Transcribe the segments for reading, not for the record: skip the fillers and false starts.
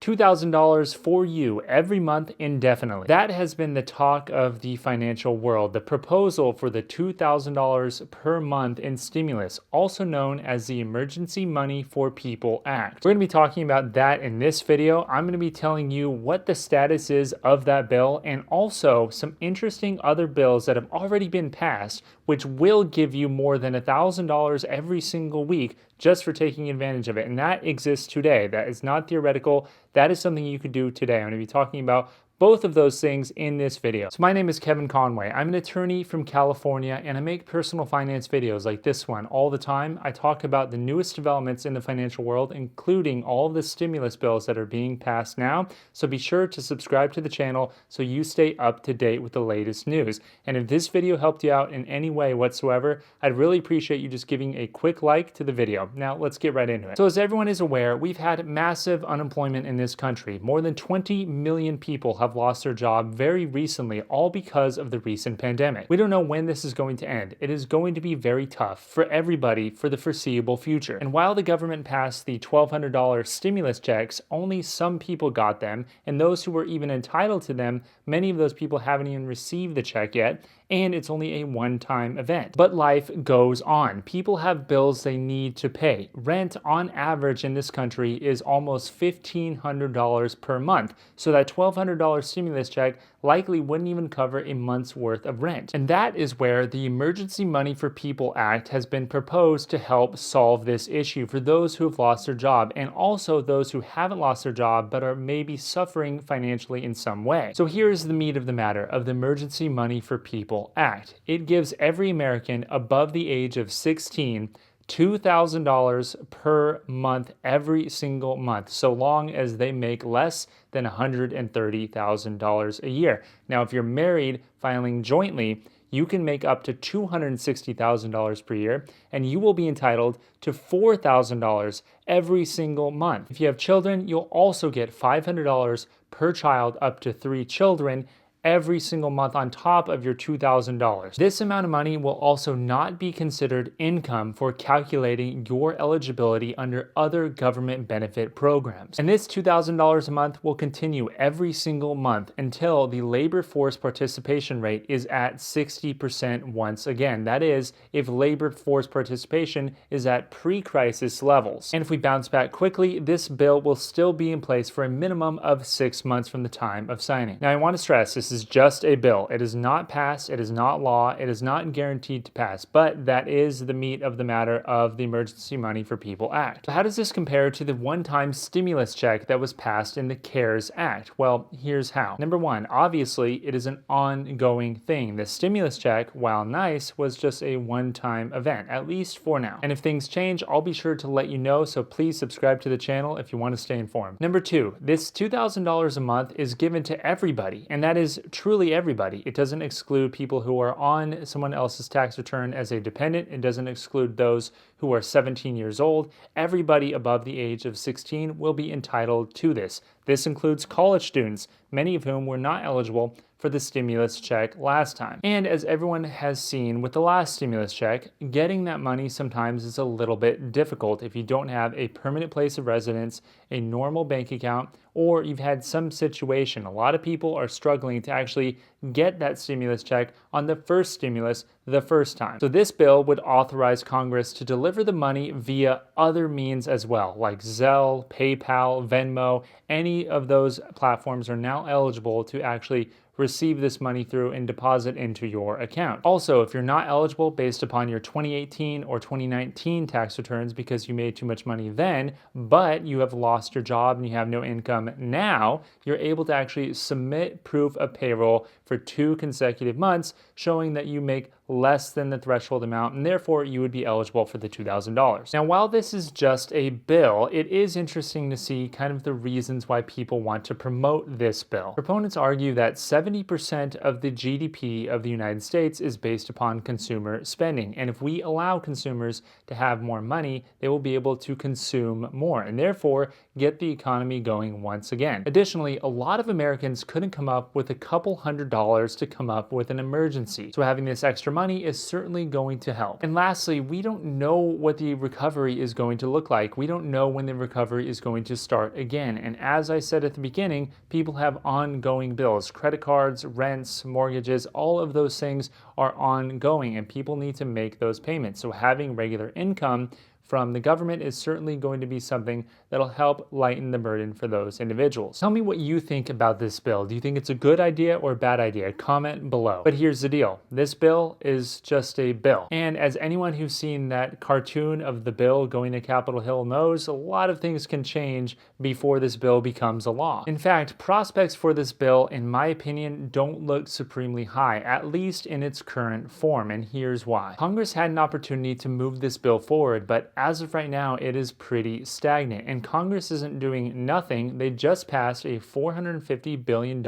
$2,000 for you every month indefinitely. That has been the talk of the financial world, the proposal for the $2,000 per month in stimulus, also known as the Emergency Money for People Act. We're going to be talking about that in this video. I'm going to be telling you what the status is of that bill and also some interesting other bills that have already been passed, which will give you more than $1,000 every single week just for taking advantage of it. And that exists today. That is not theoretical. That is something you could do today. I'm going to be talking about both of those things in this video. So my name is Kevin Conway. I'm an attorney from California and I make personal finance videos like this one all the time. I talk about the newest developments in the financial world, including all of the stimulus bills that are being passed now. So be sure to subscribe to the channel so you stay up to date with the latest news. And if this video helped you out in any way whatsoever, I'd really appreciate you just giving a quick like to the video. Now let's get right into it. So as everyone is aware, we've had massive unemployment in this country. More than 20 million people have lost their job very recently, all because of the recent pandemic. We don't know when this is going to end. It is going to be very tough for everybody for the foreseeable future. And while the government passed the $1,200 stimulus checks, only some people got them, and those who were even entitled to them, many of those people haven't even received the check yet, and it's only a one-time event. But life goes on. People have bills they need to pay. Rent on average in this country is almost $1,500 per month. So that $1,200 stimulus check likely wouldn't even cover a month's worth of rent. And that is where the Emergency Money for People Act has been proposed to help solve this issue for those who have lost their job and also those who haven't lost their job but are maybe suffering financially in some way. So here's the meat of the matter of the Emergency Money for People Act. It gives every American above the age of 16 $2,000 per month every single month, so long as they make less than $130,000 a year. Now, if you're married filing jointly, you can make up to $260,000 per year, and you will be entitled to $4,000 every single month. If you have children, you'll also get $500 per child up to 3 children every single month on top of your $2,000. This amount of money will also not be considered income for calculating your eligibility under other government benefit programs. And this $2,000 a month will continue every single month until the labor force participation rate is at 60% once again. That is, if labor force participation is at pre-crisis levels. And if we bounce back quickly, this bill will still be in place for a minimum of 6 months from the time of signing. Now, I want to stress this is just a bill. It is not passed, it is not law, it is not guaranteed to pass, but that is the meat of the matter of the Emergency Money for People Act. So how does this compare to the one-time stimulus check that was passed in the CARES Act? Well, here's how. Number one, obviously it is an ongoing thing. The stimulus check, while nice, was just a one-time event, at least for now. And if things change, I'll be sure to let you know, so please subscribe to the channel if you want to stay informed. Number two, this $2,000 a month is given to everybody, and that is truly everybody. It doesn't exclude people who are on someone else's tax return as a dependent. It doesn't exclude those who are 17 years old. Everybody above the age of 16 will be entitled to this. This includes college students, many of whom were not eligible for the stimulus check last time. And as everyone has seen with the last stimulus check, getting that money sometimes is a little bit difficult if you don't have a permanent place of residence, a normal bank account, or you've had some situation. A lot of people are struggling to actually get that stimulus check on the first stimulus the first time. So this bill would authorize Congress to deliver the money via other means as well, like Zelle, PayPal, Venmo. Any of those platforms are now eligible to actually receive this money through and deposit into your account. Also, if you're not eligible based upon your 2018 or 2019 tax returns because you made too much money then, but you have lost your job and you have no income now, you're able to actually submit proof of payroll for 2 consecutive months, showing that you make less than the threshold amount, and therefore you would be eligible for the $2,000. Now, while this is just a bill, it is interesting to see kind of the reasons why people want to promote this bill. Proponents argue that 70% of the GDP of the United States is based upon consumer spending. And if we allow consumers to have more money, they will be able to consume more and therefore get the economy going once again. Additionally, a lot of Americans couldn't come up with a couple $100s to come up with an emergency. So having this extra money is certainly going to help. And lastly, we don't know what the recovery is going to look like. We don't know when the recovery is going to start again. And as I said at the beginning, people have ongoing bills, credit cards, rents, mortgages, all of those things are ongoing and people need to make those payments. So having regular income from the government is certainly going to be something that'll help lighten the burden for those individuals. Tell me what you think about this bill. Do you think it's a good idea or a bad idea? Comment below. But here's the deal. This bill is just a bill. And as anyone who's seen that cartoon of the bill going to Capitol Hill knows, a lot of things can change before this bill becomes a law. In fact, prospects for this bill, in my opinion, don't look supremely high, at least in its current form. And here's why. Congress had an opportunity to move this bill forward, but as of right now, it is pretty stagnant. And Congress isn't doing nothing. They just passed a $450 billion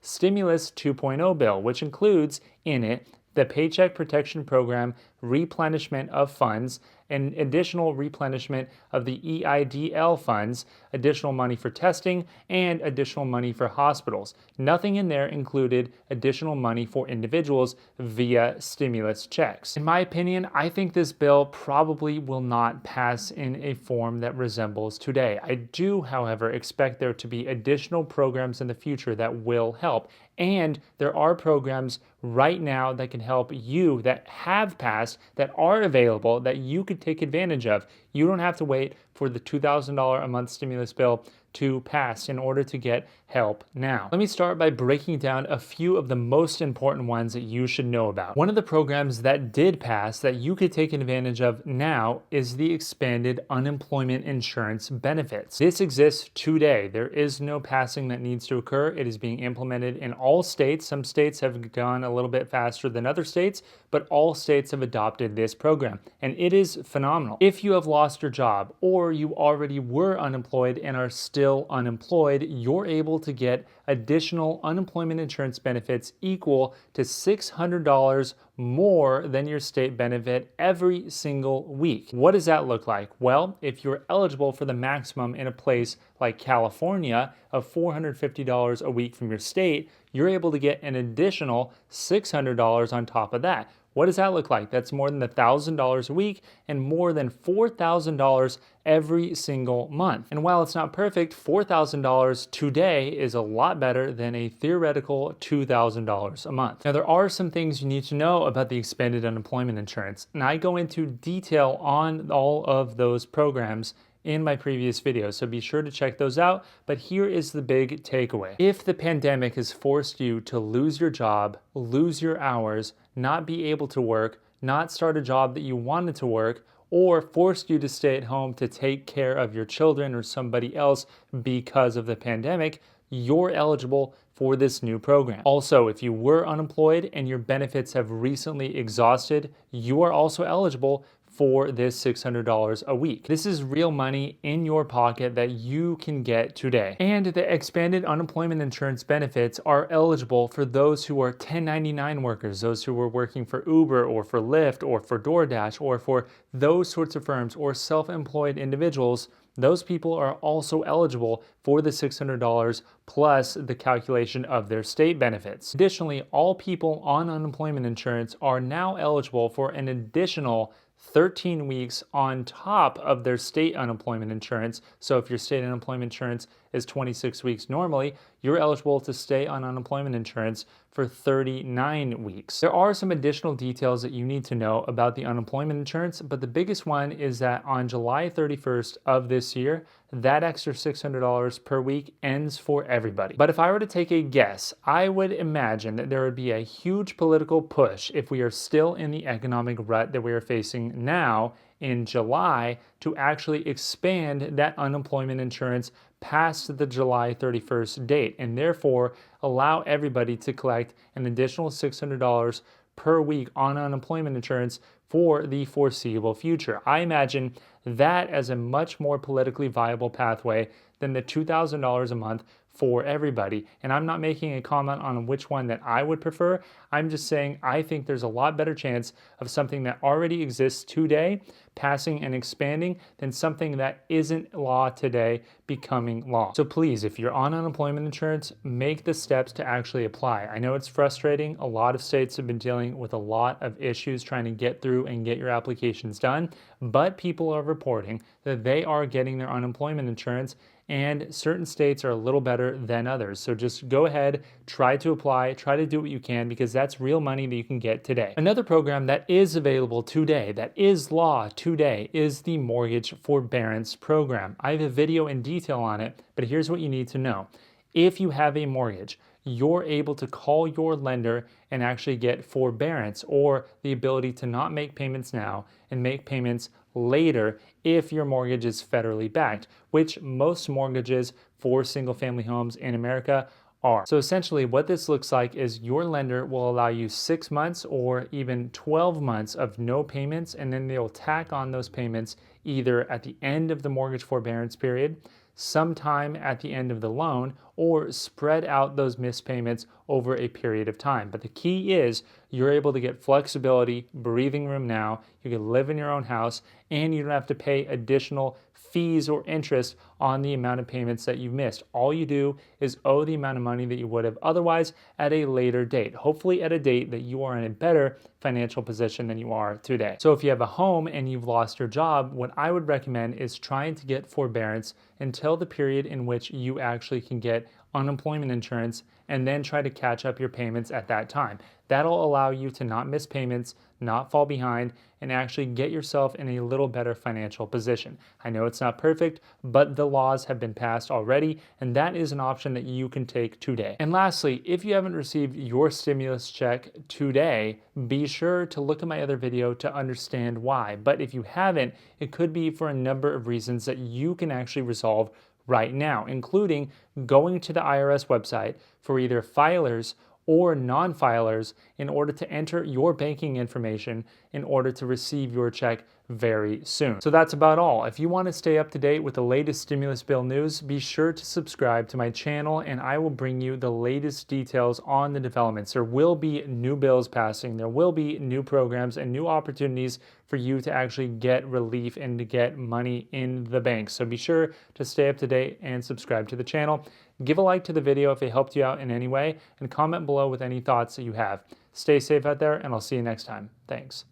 Stimulus 2.0 bill, which includes in it the Paycheck Protection Program replenishment of funds, and additional replenishment of the EIDL funds, additional money for testing, and additional money for hospitals. Nothing in there included additional money for individuals via stimulus checks. In my opinion, I think this bill probably will not pass in a form that resembles today. I do, however, expect there to be additional programs in the future that will help. And there are programs right now that can help you that have passed, that are available, that you could take advantage of. You don't have to wait for the $2,000 a month stimulus bill to pass in order to get help now. Let me start by breaking down a few of the most important ones that you should know about. One of the programs that did pass that you could take advantage of now is the expanded unemployment insurance benefits. This exists today. There is no passing that needs to occur. It is being implemented in all states. Some states have gone a little bit faster than other states, but all states have adopted this program, and it is phenomenal. If you have lost your job or you already were unemployed and are still unemployed, you're able to get additional unemployment insurance benefits equal to $600 more than your state benefit every single week. What does that look like? Well, if you're eligible for the maximum in a place like California of $450 a week from your state, you're able to get an additional $600 on top of that. What does that look like? That's more than $1,000 a week and more than $4,000 every single month. And while it's not perfect, $4,000 today is a lot better than a theoretical $2,000 a month. Now, there are some things you need to know about the expanded unemployment insurance, and I go into detail on all of those programs in my previous videos, so be sure to check those out. But here is the big takeaway. If the pandemic has forced you to lose your job, lose your hours, not be able to work, not start a job that you wanted to work, or forced you to stay at home to take care of your children or somebody else because of the pandemic, you're eligible for this new program. Also, if you were unemployed and your benefits have recently exhausted, you are also eligible for this $600 a week. This is real money in your pocket that you can get today. And the expanded unemployment insurance benefits are eligible for those who are 1099 workers, those who are working for Uber or for Lyft or for DoorDash or for those sorts of firms, or self-employed individuals. Those people are also eligible for the $600 plus the calculation of their state benefits. Additionally, all people on unemployment insurance are now eligible for an additional 13 weeks on top of their state unemployment insurance. So if your state unemployment insurance is 26 weeks normally, you're eligible to stay on unemployment insurance for 39 weeks. There are some additional details that you need to know about the unemployment insurance, but the biggest one is that on July 31st of this year, that extra $600 per week ends for everybody. But if I were to take a guess, I would imagine that there would be a huge political push if we are still in the economic rut that we are facing now in July to actually expand that unemployment insurance past the July 31st date, and therefore allow everybody to collect an additional $600 per week on unemployment insurance for the foreseeable future. I imagine that as a much more politically viable pathway than the $2,000 a month for everybody. And I'm not making a comment on which one that I would prefer. I'm just saying I think there's a lot better chance of something that already exists today passing and expanding than something that isn't law today becoming law. So please, if you're on unemployment insurance, make the steps to actually apply. I know it's frustrating. A lot of states have been dealing with a lot of issues trying to get through and get your applications done, but people are reporting that they are getting their unemployment insurance, and certain states are a little better than others. So just go ahead, try to apply, try to do what you can, because that's real money that you can get today. Another program that is available today, that is law today, is the Mortgage Forbearance Program. I have a video in detail on it, but here's what you need to know. If you have a mortgage, you're able to call your lender and actually get forbearance, or the ability to not make payments now and make payments later if your mortgage is federally backed, which most mortgages for single-family homes in America are. So essentially what this looks like is your lender will allow you 6 months or even 12 months of no payments, and then they'll tack on those payments either at the end of the mortgage forbearance period, sometime at the end of the loan, or spread out those missed payments over a period of time. But the key is you're able to get flexibility, breathing room now, you can live in your own house, and you don't have to pay additional fees or interest on the amount of payments that you've missed. All you do is owe the amount of money that you would have otherwise at a later date, hopefully at a date that you are in a better financial position than you are today. So if you have a home and you've lost your job, what I would recommend is trying to get forbearance until the period in which you actually can get unemployment insurance, and then try to catch up your payments at that time. That'll allow you to not miss payments, not fall behind, and actually get yourself in a little better financial position. I know it's not perfect, but the laws have been passed already, and that is an option that you can take today. And lastly, if you haven't received your stimulus check today, be sure to look at my other video to understand why. But if you haven't, it could be for a number of reasons that you can actually resolve right now, including going to the IRS website for either filers or non-filers in order to enter your banking information in order to receive your check very soon. So that's about all. If you want to stay up to date with the latest stimulus bill news, be sure to subscribe to my channel and I will bring you the latest details on the developments. There will be new bills passing, there will be new programs and new opportunities for you to actually get relief and to get money in the bank. So be sure to stay up to date and subscribe to the channel. Give a like to the video if it helped you out in any way, and comment below with any thoughts that you have. Stay safe out there, and I'll see you next time. Thanks.